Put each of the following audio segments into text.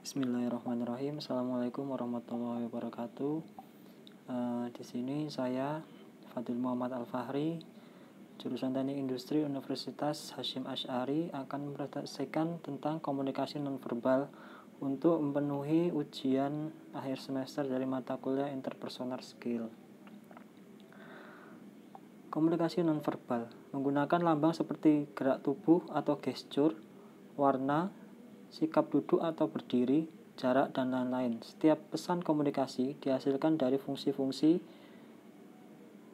Bismillahirrahmanirrahim. Assalamualaikum warahmatullahi wabarakatuh. Di sini saya Fadil Muhammad Al-Fahri, jurusan Teknik Industri Universitas Hasyim Asy'ari, akan mempresentasikan tentang komunikasi nonverbal untuk memenuhi ujian akhir semester dari mata kuliah Interpersonal Skill. Komunikasi nonverbal menggunakan lambang seperti gerak tubuh atau gestur, warna, sikap duduk atau berdiri, jarak, dan lain-lain. Setiap pesan komunikasi dihasilkan dari fungsi-fungsi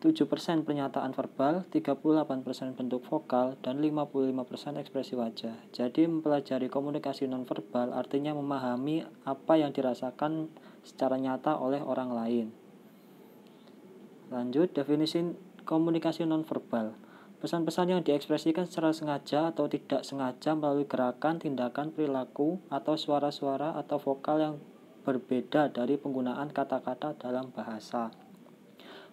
7% pernyataan verbal, 38% bentuk vokal, dan 55% ekspresi wajah. Jadi mempelajari komunikasi nonverbal artinya memahami apa yang dirasakan secara nyata oleh orang lain. Lanjut, definisi komunikasi nonverbal. Pesan-pesan yang diekspresikan secara sengaja atau tidak sengaja melalui gerakan, tindakan, perilaku, atau suara-suara atau vokal yang berbeda dari penggunaan kata-kata dalam bahasa.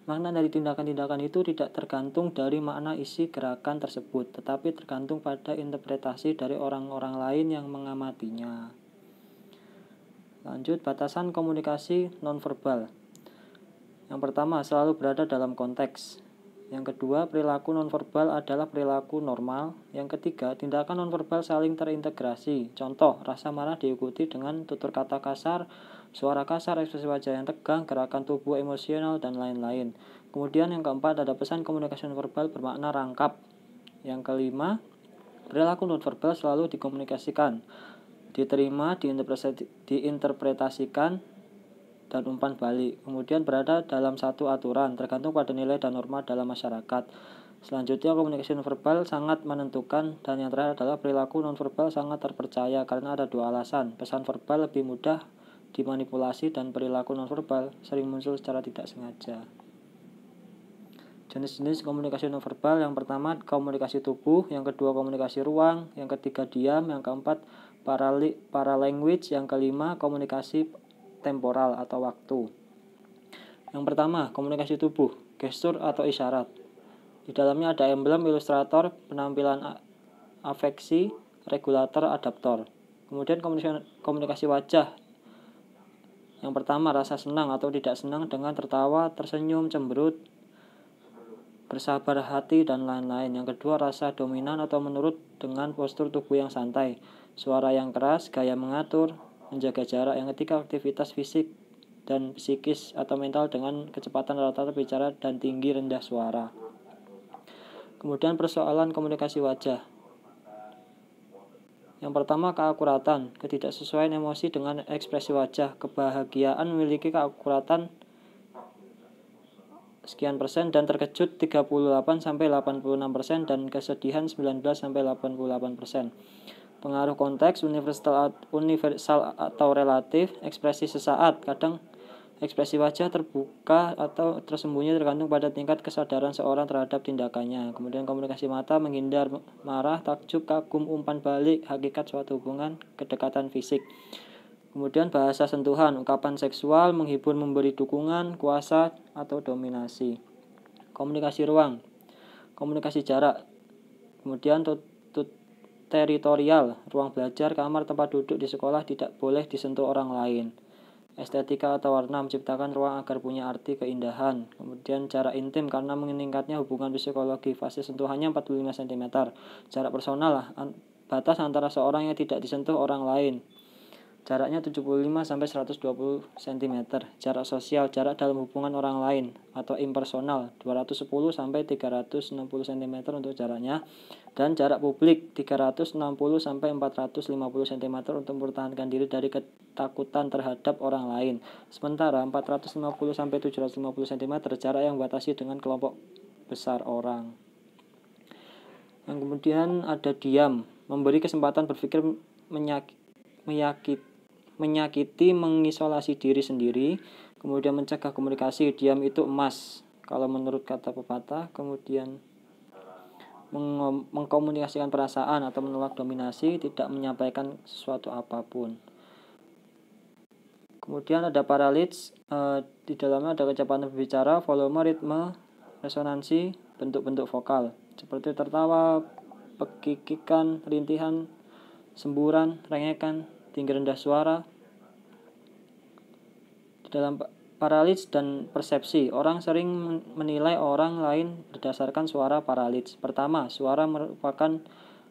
Makna dari tindakan-tindakan itu tidak tergantung dari makna isi gerakan tersebut, tetapi tergantung pada interpretasi dari orang-orang lain yang mengamatinya. Lanjut, batasan komunikasi nonverbal. Yang pertama, selalu berada dalam konteks. Yang kedua, perilaku nonverbal adalah perilaku normal. Yang ketiga, tindakan nonverbal saling terintegrasi. Contoh, rasa marah diikuti dengan tutur kata kasar, suara kasar, ekspresi wajah yang tegang, gerakan tubuh emosional, dan lain-lain. Kemudian yang keempat, ada pesan komunikasi nonverbal bermakna rangkap. Yang kelima, perilaku nonverbal selalu dikomunikasikan, diterima, diinterpretasikan, dan umpan balik. Kemudian berada dalam satu aturan, tergantung pada nilai dan norma dalam masyarakat. Selanjutnya, komunikasi nonverbal sangat menentukan, dan yang terakhir adalah perilaku nonverbal sangat terpercaya karena ada dua alasan. Pesan verbal lebih mudah dimanipulasi dan perilaku nonverbal sering muncul secara tidak sengaja. Jenis-jenis komunikasi nonverbal: yang pertama komunikasi tubuh, yang kedua komunikasi ruang, yang ketiga diam, yang keempat paralanguage, yang kelima komunikasi temporal atau waktu. Yang pertama, komunikasi tubuh, gestur atau isyarat. Di dalamnya ada emblem, ilustrator, penampilan afeksi, regulator, adaptor. Kemudian komunikasi wajah. Yang pertama, rasa senang atau tidak senang dengan tertawa, tersenyum, cemberut, bersabar hati, dan lain-lain. Yang kedua, rasa dominan atau menurut dengan postur tubuh yang santai, suara yang keras, gaya mengatur, menjaga jarak. Yang ketiga, aktivitas fisik dan psikis atau mental dengan kecepatan rata-rata bicara dan tinggi rendah suara. Kemudian persoalan komunikasi wajah. Yang pertama, keakuratan, ketidaksesuaian emosi dengan ekspresi wajah. Kebahagiaan memiliki keakuratan sekian persen dan terkejut 38-86% dan kesedihan 19-88%. Pengaruh konteks, universal atau relatif, ekspresi sesaat. Kadang ekspresi wajah terbuka atau tersembunyi tergantung pada tingkat kesadaran seorang terhadap tindakannya. Kemudian komunikasi mata, menghindar, marah, takjub, kagum, umpan balik, hakikat suatu hubungan, kedekatan fisik. Kemudian bahasa sentuhan, ungkapan seksual, menghibur, memberi dukungan, kuasa atau dominasi. Komunikasi ruang, komunikasi jarak. Kemudian teritorial, ruang belajar, kamar, tempat duduk di sekolah tidak boleh disentuh orang lain. Estetika atau warna, menciptakan ruang agar punya arti keindahan. Kemudian jarak intim, karena meningkatnya hubungan psikologi. Fase sentuhannya 45 cm. Jarak personal, batas antara seorang yang tidak disentuh orang lain. Jaraknya 75-120 cm. Jarak sosial, jarak dalam hubungan orang lain atau impersonal, 210-360 cm untuk jaraknya. Dan jarak publik, 360-450 cm untuk mempertahankan diri dari ketakutan terhadap orang lain. Sementara 450-750 cm jarak yang membatasi dengan kelompok besar orang. Yang kemudian ada diam, memberi kesempatan berpikir, menyakiti, mengisolasi diri sendiri. Kemudian mencegah komunikasi, diam itu emas kalau menurut kata pepatah. Kemudian mengkomunikasikan perasaan atau menolak dominasi, tidak menyampaikan sesuatu apapun. Kemudian ada parallax, di dalamnya ada kecepatan berbicara, volume, ritme, resonansi, bentuk-bentuk vokal seperti tertawa, pekikikan, rintihan, semburan, rengekan, tinggi rendah suara, Dalam paralits dan persepsi, orang sering menilai orang lain berdasarkan suara paralits. Pertama, suara merupakan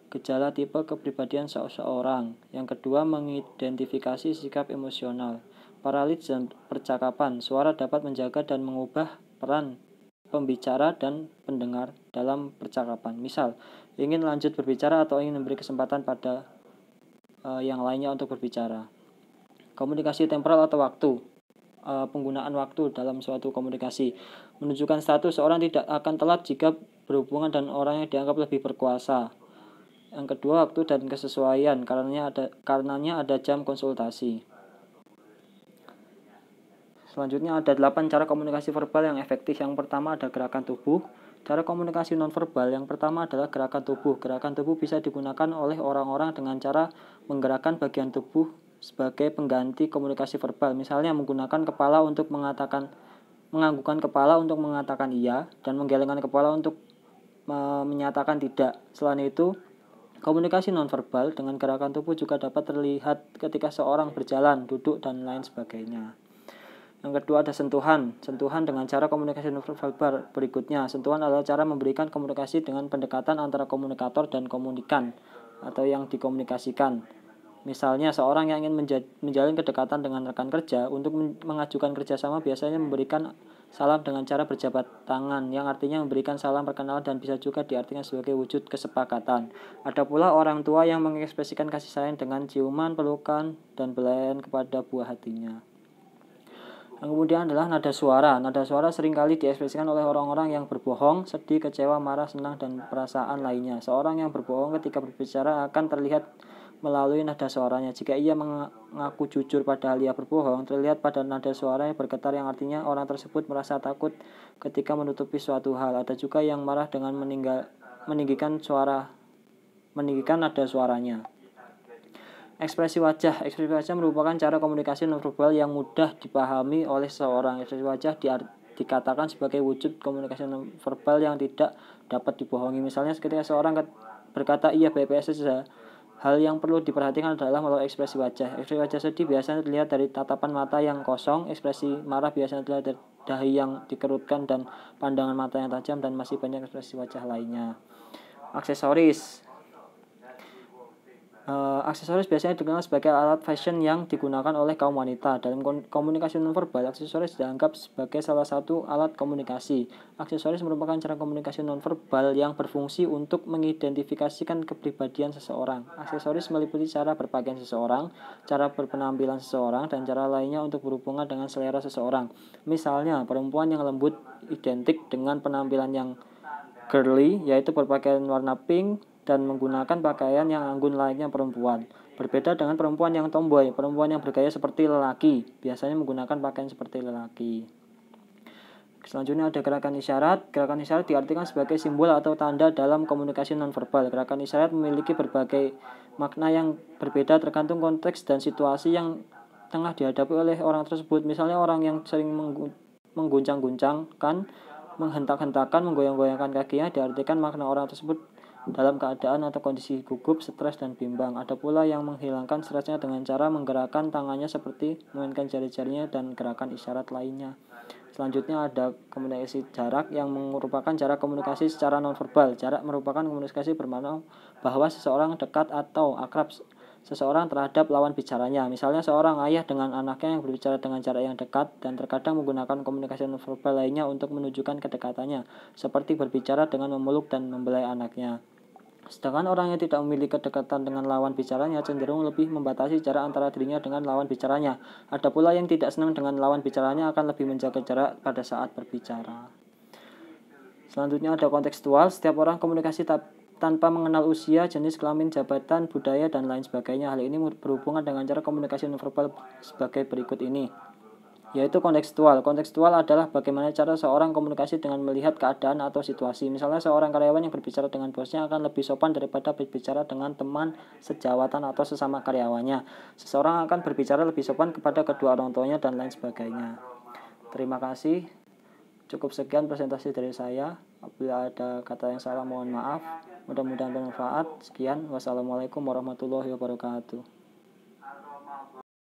gejala tipe kepribadian seseorang. Yang kedua, mengidentifikasi sikap emosional. Paralits dan percakapan, suara dapat menjaga dan mengubah peran pembicara dan pendengar dalam percakapan. Misal, ingin lanjut berbicara atau ingin memberi kesempatan pada yang lainnya untuk berbicara. Komunikasi temporal atau waktu. Penggunaan waktu dalam suatu komunikasi menunjukkan status seorang tidak akan telat jika berhubungan dan orang yang dianggap lebih berkuasa. Yang kedua, waktu dan kesesuaian, karenanya ada jam konsultasi. Selanjutnya ada 8 cara komunikasi verbal yang efektif. Yang pertama ada gerakan tubuh. Cara komunikasi nonverbal yang pertama adalah gerakan tubuh. Gerakan tubuh bisa digunakan oleh orang-orang dengan cara menggerakkan bagian tubuh sebagai pengganti komunikasi verbal. Misalnya menggunakan kepala untuk menganggukkan kepala untuk mengatakan iya dan menggelengkan kepala untuk menyatakan tidak. Selain itu, komunikasi nonverbal dengan gerakan tubuh juga dapat terlihat ketika seorang berjalan, duduk, dan lain sebagainya. Yang kedua ada sentuhan. Sentuhan dengan cara komunikasi nonverbal berikutnya. Sentuhan adalah cara memberikan komunikasi dengan pendekatan antara komunikator dan komunikan atau yang dikomunikasikan. Misalnya seorang yang ingin menjalin kedekatan dengan rekan kerja untuk mengajukan kerjasama biasanya memberikan salam dengan cara berjabat tangan yang artinya memberikan salam perkenalan dan bisa juga diartikan sebagai wujud kesepakatan. Ada pula orang tua yang mengekspresikan kasih sayang dengan ciuman, pelukan, dan belayan kepada buah hatinya. Yang kemudian adalah nada suara. Nada suara seringkali diekspresikan oleh orang-orang yang berbohong, sedih, kecewa, marah, senang, dan perasaan lainnya. Seorang yang berbohong ketika berbicara akan terlihat melalui nada suaranya. Jika ia mengaku jujur padahal ia berbohong, terlihat pada nada suaranya bergetar yang artinya orang tersebut merasa takut ketika menutupi suatu hal. Ada juga yang marah dengan meninggikan nada suaranya. Ekspresi wajah. Ekspresi wajah merupakan cara komunikasi nonverbal yang mudah dipahami oleh seseorang. Ekspresi wajah dikatakan sebagai wujud komunikasi nonverbal yang tidak dapat dibohongi. Misalnya ketika seorang berkata iya baik-baik saja, hal yang perlu diperhatikan adalah melalui ekspresi wajah. Ekspresi wajah sedih biasanya terlihat dari tatapan mata yang kosong, ekspresi marah biasanya terlihat dari dahi yang dikerutkan dan pandangan mata yang tajam, dan masih banyak ekspresi wajah lainnya. Aksesoris. Aksesoris biasanya dikenal sebagai alat fashion yang digunakan oleh kaum wanita. Dalam komunikasi nonverbal, aksesoris dianggap sebagai salah satu alat komunikasi. Aksesoris merupakan cara komunikasi nonverbal yang berfungsi untuk mengidentifikasikan kepribadian seseorang. Aksesoris meliputi cara berpakaian seseorang, cara berpenampilan seseorang, dan cara lainnya untuk berhubungan dengan selera seseorang. Misalnya, perempuan yang lembut identik dengan penampilan yang girly, yaitu berpakaian warna pink dan menggunakan pakaian yang anggun layaknya perempuan. Berbeda dengan perempuan yang tomboy, perempuan yang bergaya seperti lelaki, biasanya menggunakan pakaian seperti lelaki. Selanjutnya ada gerakan isyarat. Gerakan isyarat diartikan sebagai simbol atau tanda dalam komunikasi nonverbal. Gerakan isyarat memiliki berbagai makna yang berbeda tergantung konteks dan situasi yang tengah dihadapi oleh orang tersebut. Misalnya orang yang sering mengguncang-guncangkan, menghentak-hentakan, menggoyang-goyangkan kakinya diartikan makna orang tersebut dalam keadaan atau kondisi gugup, stres, dan bimbang. Ada pula yang menghilangkan stresnya dengan cara menggerakkan tangannya seperti memainkan jari-jarinya dan gerakan isyarat lainnya. Selanjutnya ada komunikasi jarak yang merupakan cara komunikasi secara nonverbal. Jarak merupakan komunikasi bermakna bahwa seseorang dekat atau akrab seseorang terhadap lawan bicaranya. Misalnya seorang ayah dengan anaknya yang berbicara dengan jarak yang dekat dan terkadang menggunakan komunikasi nonverbal lainnya untuk menunjukkan kedekatannya, seperti berbicara dengan memeluk dan membelai anaknya. Sedangkan orang yang tidak memiliki kedekatan dengan lawan bicaranya cenderung lebih membatasi jarak antara dirinya dengan lawan bicaranya. Ada pula yang tidak senang dengan lawan bicaranya akan lebih menjaga jarak pada saat berbicara. Selanjutnya ada kontekstual. Setiap orang komunikasi tanpa mengenal usia, jenis kelamin, jabatan, budaya, dan lain sebagainya. Hal ini berhubungan dengan cara komunikasi nonverbal sebagai berikut ini, yaitu kontekstual. Kontekstual adalah bagaimana cara seorang komunikasi dengan melihat keadaan atau situasi. Misalnya seorang karyawan yang berbicara dengan bosnya akan lebih sopan daripada berbicara dengan teman sejawatan atau sesama karyawannya. Seseorang akan berbicara lebih sopan kepada kedua orang tuanya dan lain sebagainya. Terima kasih. Cukup sekian presentasi dari saya. Apabila ada kata yang salah mohon maaf. Mudah-mudahan bermanfaat. Sekian. Wassalamualaikum warahmatullahi wabarakatuh.